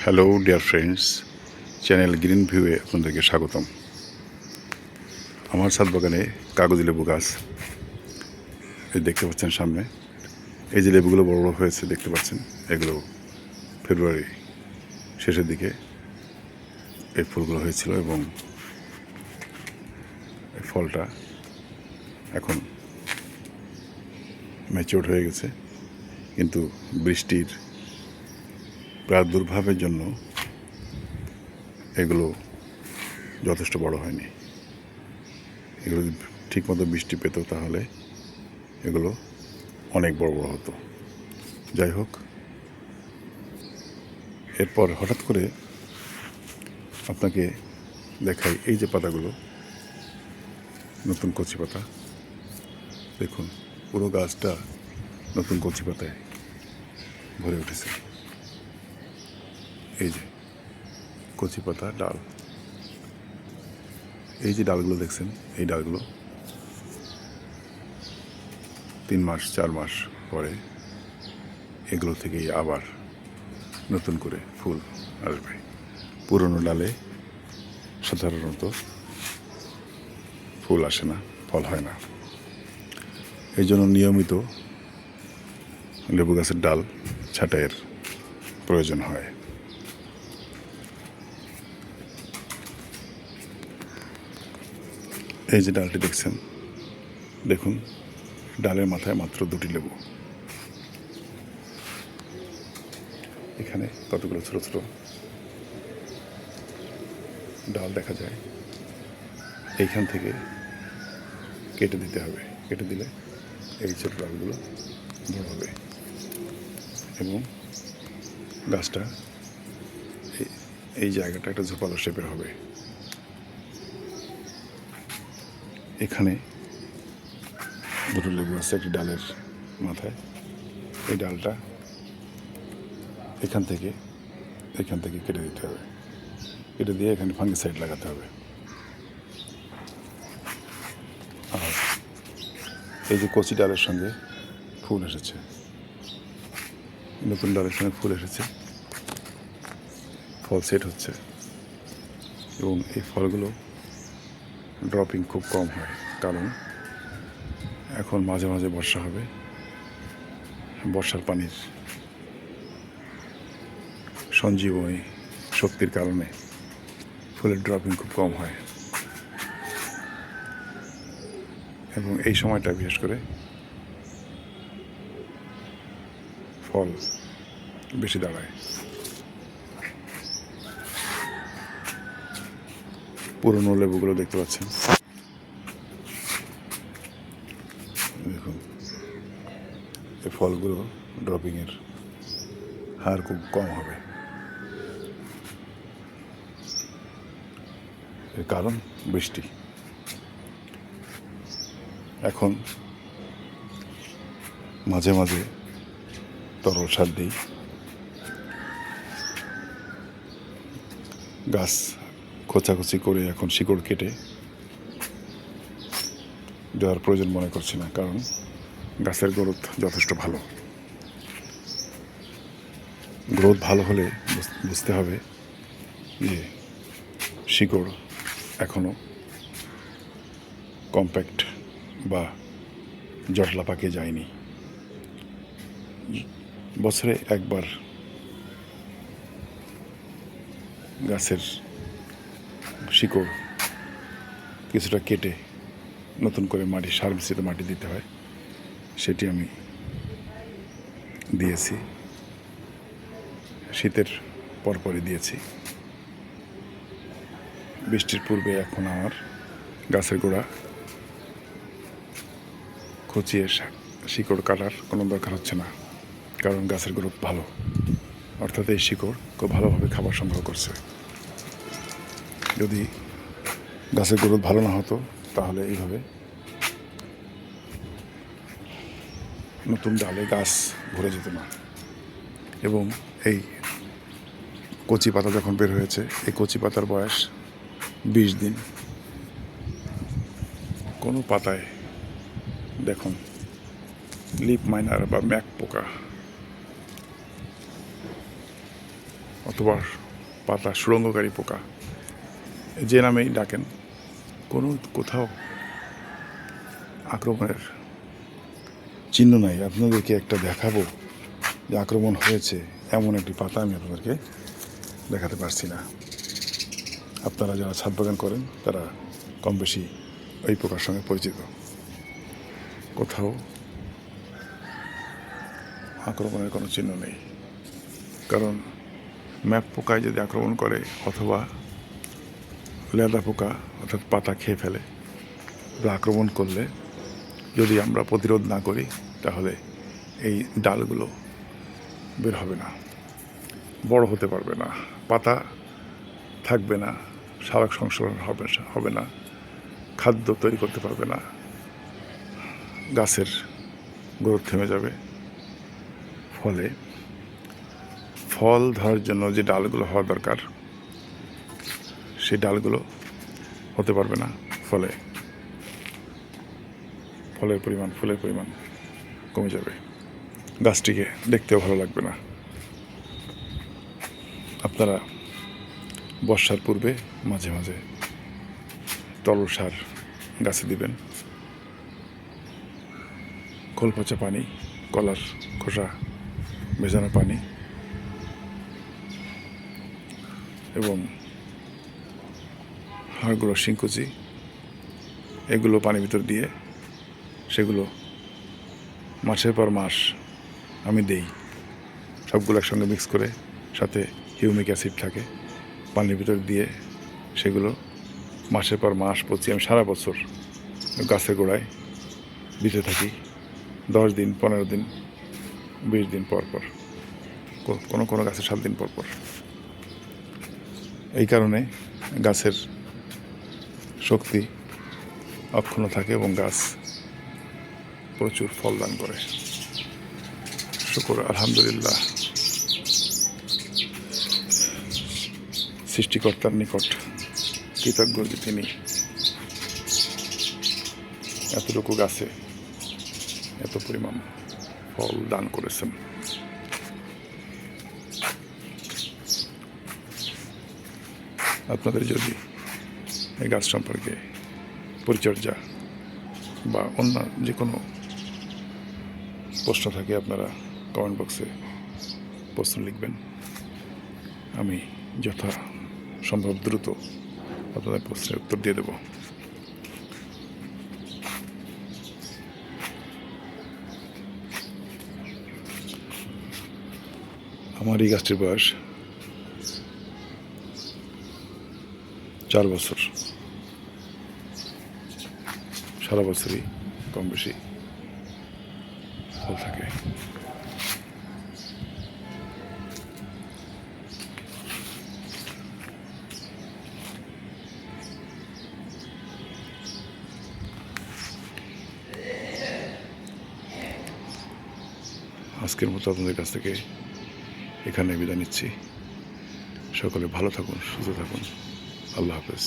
Hello dear friends, channel green ভিউয়ে আপনাদেরকে স্বাগতম। আমার ছাদ বাগানে কাগজি লেবু গাছ এই দেখতে পাচ্ছেন সামনে। এই যে লেবুগুলো বড় বড় হয়েছে দেখতে পাচ্ছেন, এগুলো ফেব্রুয়ারি শেষের দিকে এই ফুলগুলো হয়েছিল এবং এই ফলটা এখন ম্যাচিওর হয়ে গেছে, কিন্তু বৃষ্টির প্রাদুর্ভাবের জন্য এগুলো যথেষ্ট বড় হয়নি। এগুলো যদি ঠিকমতো বৃষ্টি পেত তাহলে এগুলো অনেক বড় বড় হতো। যাই হোক, এরপর হঠাৎ করে আপনাকে দেখাই এই যে পাতাগুলো, নতুন কচি পাতা। দেখুন, পুরো গাছটা নতুন কচি পাতায় ভরে উঠেছে। এই যে কচি পাতা ডাল, এই যে ডালগুলো দেখছেন, এই ডালগুলো 3 মাস 4 মাস পরে এগুলো থেকেই আবার নতুন করে ফুল আসবে। পুরনো ডালে সাধারণত ফুল আসে না, ফল হয় না। এই জন্য নিয়মিত লেবু গাছের ডাল ছাঁটাইয়ের প্রয়োজন হয়। এই যে ডালটি দেখছেন, দেখুন ডালের মাথায় মাত্র 2টি লেবু। এখানে কতগুলো ছোট ছোট ডাল দেখা যায়। এইখান থেকে কেটে দিতে হবে, কেটে দিলে এই ছোট ডালগুলো বড় হবে এবং গাছটা এই জায়গাটা একটা ঝোপালো শেপের হবে। এখানে 2টো লেবু আছে একটি ডালের মাথায়। এই ডালটা এখান থেকে কেটে দিতে হবে, কেটে দিয়ে এখানে ফাঙ্গিসাইড লাগাতে হবে। আর এই যে কচি ডালের সঙ্গে ফুল এসেছে, নতুন ডালের সঙ্গে ফুল এসেছে, ফল সেট হচ্ছে এবং এই ফলগুলো ড্রপিং খুব কম হয়, কারণ এখন মাঝে মাঝে বর্ষা হবে। বর্ষার পানির সঞ্জীবনী শক্তির কারণে ফুলের ড্রপিং খুব কম হয় এবং এই সময়টা বিশেষ করে ফল বেশি দাঁড়ায়। পুরনো লেবুগুলো দেখতে পাচ্ছেন, দেখুন এই ফলগুলো ড্রপিংয়ের হার খুব কম হবে। এর কারণ বৃষ্টি। এখন মাঝে মাঝে তরল সার দিই। গাছ খোঁচাখুচি করে এখন শিকড় কেটে দেওয়ার প্রয়োজন মনে করছি না, কারণ গাছের গ্রোথ যথেষ্ট ভালো। গ্রোথ ভালো হলে বুঝতে হবে যে শিকড় এখনও কম্প্যাক্ট বা জটলা পাকে যায়নি। বছরে একবার গাছের শিকড় কিছুটা কেটে নতুন করে মাটি, সার মিশ্রিত মাটি দিতে হয়। সেটি আমি দিয়েছি, শীতের পরপরই দিয়েছি। বৃষ্টির পূর্বে এখন আমার গাছের গোড়া খুঁচিয়ে শিকড় কাটার কোনো দরকার হচ্ছে না, কারণ গাছের গ্রোথ ভালো, অর্থাৎ এই শিকড় খুব ভালোভাবে খাবার সংগ্রহ করছে। যদি গাছের গ্রোথ ভালো না হতো তাহলে এইভাবে নতুন ডালে গাছ ভরে যেত না। এবং এই কচি পাতা যখন বের হয়েছে, এই কচি পাতার বয়স 20 দিন। কোনো পাতায় দেখুন লিপ মাইনার বা ম্যাক পোকা অথবা পাতা সুড়ঙ্গকারী পোকা, যে নামেই ডাকেন, কোথাও আক্রমণের চিহ্ন নাই। আপনাদেরকে একটা দেখাবো যে আক্রমণ হয়েছে এমন একটি পাতা আমি আপনাদেরকে দেখাতে পারছি না। আপনারা যারা ছাদ বাগান করেন তারা কম বেশি এই পোকার সঙ্গে পরিচিত। কোথাও আক্রমণের কোনো চিহ্ন নেই। কারণ ম্যাপ পোকায় যদি আক্রমণ করে অথবা লেদা পোকা অর্থাৎ পাতা খেয়ে ফেলে বা আক্রমণ করলে যদি আমরা প্রতিরোধ না করি তাহলে এই ডালগুলো বের হবে না, বড় হতে পারবে না, পাতা থাকবে না, সালোক সংশ্লেষণ হবে না, খাদ্য তৈরি করতে পারবে না, গাছের গ্রোথ থেমে যাবে। ফলে ফল ধরার জন্য যে ডালগুলো হওয়া দরকার সেই ডালগুলো হতে পারবে না। ফলে ফলের পরিমাণ, ফুলের পরিমাণ কমে যাবে, গাছটিকে দেখতেও ভালো লাগবে না। আপনারা বর্ষার পূর্বে মাঝে মাঝে তরল সার গাছে দিবেন। খোল পচা পানি, কলার খোসা ভেজানো পানি এবং হাড়গুঁড়ো শিংকুচি এগুলো পানির ভিতর দিয়ে সেগুলো মাসের পর মাস আমি দেই। সবগুলো একসঙ্গে মিক্স করে, সাথে হিউমিক অ্যাসিড থাকে, পানির ভিতর দিয়ে সেগুলো মাসের পর মাস পচি আমি সারা বছর গাছের গোড়ায় দিতে থাকি। 10 দিন, 15 দিন, 20 দিন পর পর, কোনো গাছে 7 দিন পর পর। এই কারণে গাছের শক্তি অক্ষুণ্ণ থাকে এবং গাছ প্রচুর ফল দান করে। শুকর আলহামদুলিল্লাহ, সৃষ্টিকর্তার নিকট কৃতজ্ঞ যে তিনি এতটুকু গাছে এত পরিমাণ ফল দান করেছেন। আপনাদের যদি এই গাছ সম্পর্কে পরিচর্যা বা অন্য যে কোনো প্রশ্ন থাকে আপনারা কমেন্ট বক্সে প্রশ্ন লিখবেন। আমি যথা সম্ভব দ্রুত আপনাদের প্রশ্নের উত্তর দিয়ে দেব। আমার এই গাছটির বয়স 4 বছর। সারা বছরই কম বেশি ফল থাকে। আজকের মতো আপনাদের কাছ থেকে এখানে বিদায় নিচ্ছি। সকলে ভালো থাকুন, সুস্থ থাকুন। আল্লাহ হাফেজ।